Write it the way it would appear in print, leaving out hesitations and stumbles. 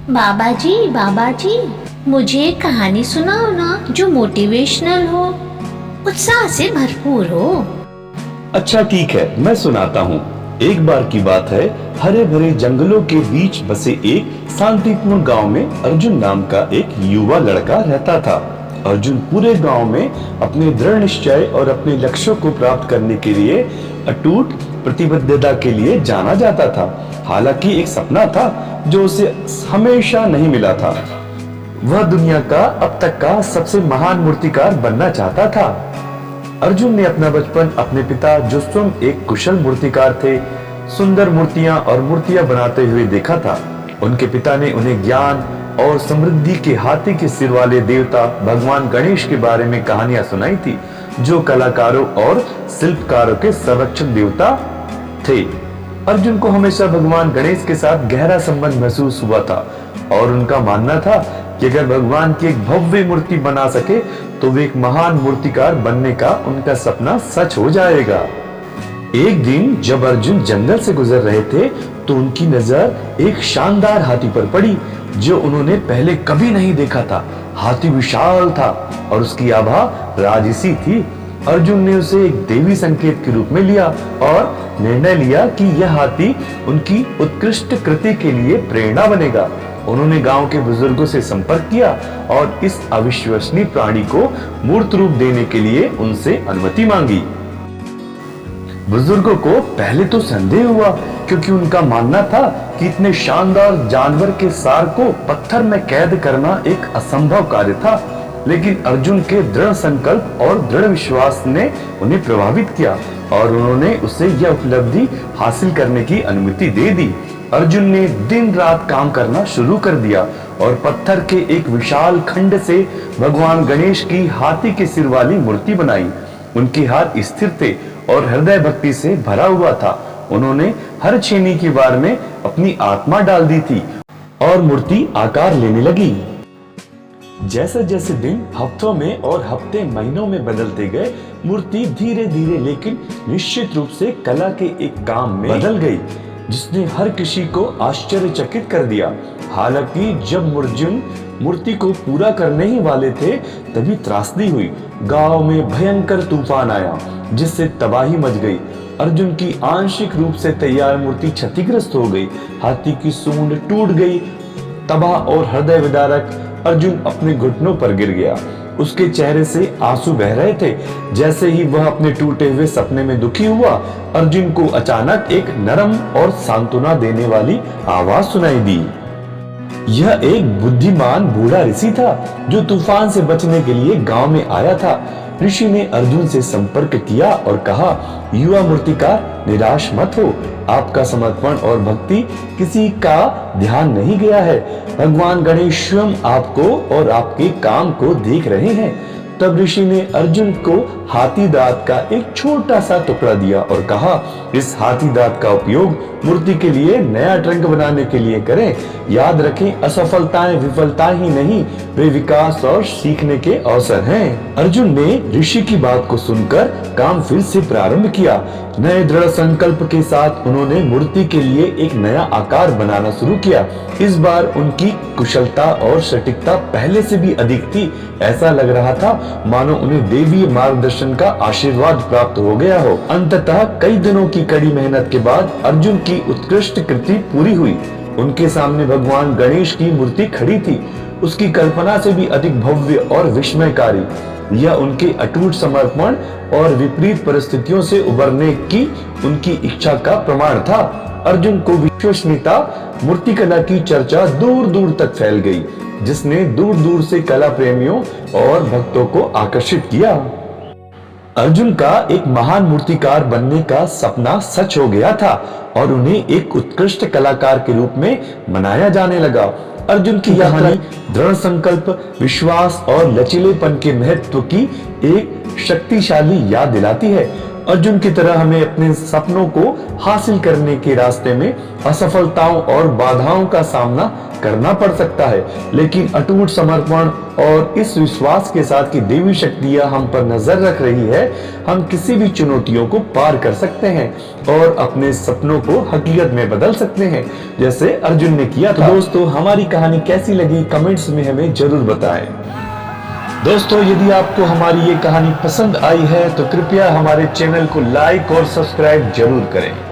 बाबा जी, मुझे एक कहानी सुनाओ ना जो मोटिवेशनल हो, उत्साह से भरपूर हो। अच्छा ठीक है, मैं सुनाता हूँ। एक बार की बात है, हरे भरे जंगलों के बीच बसे एक शांतिपूर्ण गांव में अर्जुन नाम का एक युवा लड़का रहता था। अर्जुन पूरे गांव में अपने दृढ़ निश्चय और अपने लक्ष्यों को प्राप्त करने के लिए अटूट प्रतिबद्धता के लिए जाना जाता था। हालांकि एक सपना था जो उसे हमेशा नहीं मिला था। वह दुनिया का अब तक का सबसे महान मूर्तिकार बनना चाहता था। अर्जुन ने अपना बचपन अपने पिता, जो स्वयं एक कुशल मूर्तिकार थे, सुंदर मूर्तियां और मूर्तियां बनाते हुए देखा था। उनके पिता ने उन्हें ज्ञान और समृद्धि के हाथी के सिर वाले देवता भगवान गणेश के बारे में कहानियां सुनाई थी, जो कलाकारों और शिल्पकारों के संरक्षक देवता थे। अर्जुन को हमेशा भगवान गणेश के साथ गहरा संबंध महसूस हुआ था और उनका मानना था कि अगर भगवान की एक भव्य मूर्ति बना सके तो वे एक महान मूर्तिकार बनने का उनका सपना सच हो जाएगा। एक दिन जब अर्जुन जंगल से गुजर रहे थे तो उनकी नजर एक शानदार हाथी पर पड़ी जो उन्होंने पहले कभी नहीं देखा था। हाथी विशाल था और उसकी आभा राजसी थी। अर्जुन ने उसे एक देवी संकेत के रूप में लिया और निर्णय लिया कि यह हाथी उनकी उत्कृष्ट कृति के लिए प्रेरणा बनेगा। उन्होंने गांव के बुजुर्गों से संपर्क किया और इस अविश्वसनीय प्राणी को मूर्त रूप देने के लिए उनसे अनुमति मांगी। बुजुर्गों को पहले तो संदेह हुआ, क्योंकि उनका मानना था कि इतने शानदार जानवर के सार को पत्थर में कैद करना एक असंभव कार्य था। लेकिन अर्जुन के दृढ़ संकल्प और दृढ़ विश्वास ने उन्हें प्रभावित किया और उन्होंने उसे यह उपलब्धि हासिल करने की अनुमति दे दी। अर्जुन ने दिन रात काम करना शुरू कर दिया और पत्थर के एक विशाल खंड से भगवान गणेश की हाथी के सिर वाली मूर्ति बनाई। उनके हाथ स्थिर थे और हृदय भक्ति से भरा हुआ था। उन्होंने हर छेनी की वार में अपनी आत्मा डाल दी थी और मूर्ति आकार लेने लगी। जैसे जैसे दिन हफ्तों में और हफ्ते महीनों में बदलते गए, मूर्ति धीरे धीरे लेकिन निश्चित रूप से कला के एक काम में बदल गई, जिसने हर किसी को आश्चर्यचकित कर दिया। हालांकि जब अर्जुन मूर्ति को पूरा करने ही वाले थे, तभी त्रासदी हुई। गांव में भयंकर तूफान आया जिससे तबाही मच गई। अर्जुन की आंशिक रूप से तैयार मूर्ति क्षतिग्रस्त हो गई। हाथी की सूंड टूट गई। तबाह और हृदय विदारक अर्जुन अपने घुटनों पर गिर गया। उसके चेहरे से आंसू बह रहे थे। जैसे ही वह अपने टूटे हुए सपने में दुखी हुआ, अर्जुन को अचानक एक नरम और सांत्वना देने वाली आवाज सुनाई दी। यह एक बुद्धिमान बूढ़ा ऋषि था जो तूफान से बचने के लिए गांव में आया था। ऋषि ने अर्जुन से संपर्क किया और कहा, युवा मूर्तिकार, निराश मत हो। आपका समर्पण और भक्ति किसी का ध्यान नहीं गया है। भगवान गणेश स्वयं आपको और आपके काम को देख रहे हैं। तब ऋषि ने अर्जुन को हाथी दांत का एक छोटा सा टुकड़ा दिया और कहा, इस हाथी दांत का उपयोग मूर्ति के लिए नया ट्रंक बनाने के लिए करें। याद रखें, असफलताएं विफलता ही नहीं, वे विकास और सीखने के अवसर हैं। अर्जुन ने ऋषि की बात को सुनकर काम फिर से प्रारंभ किया। नए दृढ़ संकल्प के साथ उन्होंने मूर्ति के लिए एक नया आकार बनाना शुरू किया। इस बार उनकी कुशलता और सटीकता पहले से भी अधिक थी। ऐसा लग रहा था मानो उन्हें देवी मार्गदर्शन का आशीर्वाद प्राप्त हो गया हो। अंततः कई दिनों की कड़ी मेहनत के बाद अर्जुन की उत्कृष्ट कृति पूरी हुई। उनके सामने भगवान गणेश की मूर्ति खड़ी थी, उसकी कल्पना से भी अधिक भव्य और विस्मयकारी। यह उनके अटूट समर्पण और विपरीत परिस्थितियों से उबरने की उनकी इच्छा का प्रमाण था। अर्जुन को विश्वसनीयता मूर्तिकला की चर्चा दूर दूर तक फैल गई, जिसने दूर दूर से कला प्रेमियों और भक्तों को आकर्षित किया। अर्जुन का एक महान मूर्तिकार बनने का सपना सच हो गया था और उन्हें एक उत्कृष्ट कलाकार के रूप में मनाया जाने लगा। अर्जुन की यह कहानी दृढ़ संकल्प, विश्वास और लचीलेपन के महत्व की एक शक्तिशाली याद दिलाती है। अर्जुन की तरह हमें अपने सपनों को हासिल करने के रास्ते में असफलताओं और बाधाओं का सामना करना पड़ सकता है, लेकिन अटूट समर्पण और इस विश्वास के साथ कि देवी शक्तियां हम पर नजर रख रही है, हम किसी भी चुनौतियों को पार कर सकते हैं और अपने सपनों को हकीकत में बदल सकते हैं, जैसे अर्जुन ने किया था। तो दोस्तों, हमारी कहानी कैसी लगी कमेंट्स में हमें जरूर बताएं। दोस्तों, यदि आपको हमारी ये कहानी पसंद आई है तो कृपया हमारे चैनल को लाइक और सब्सक्राइब जरूर करें।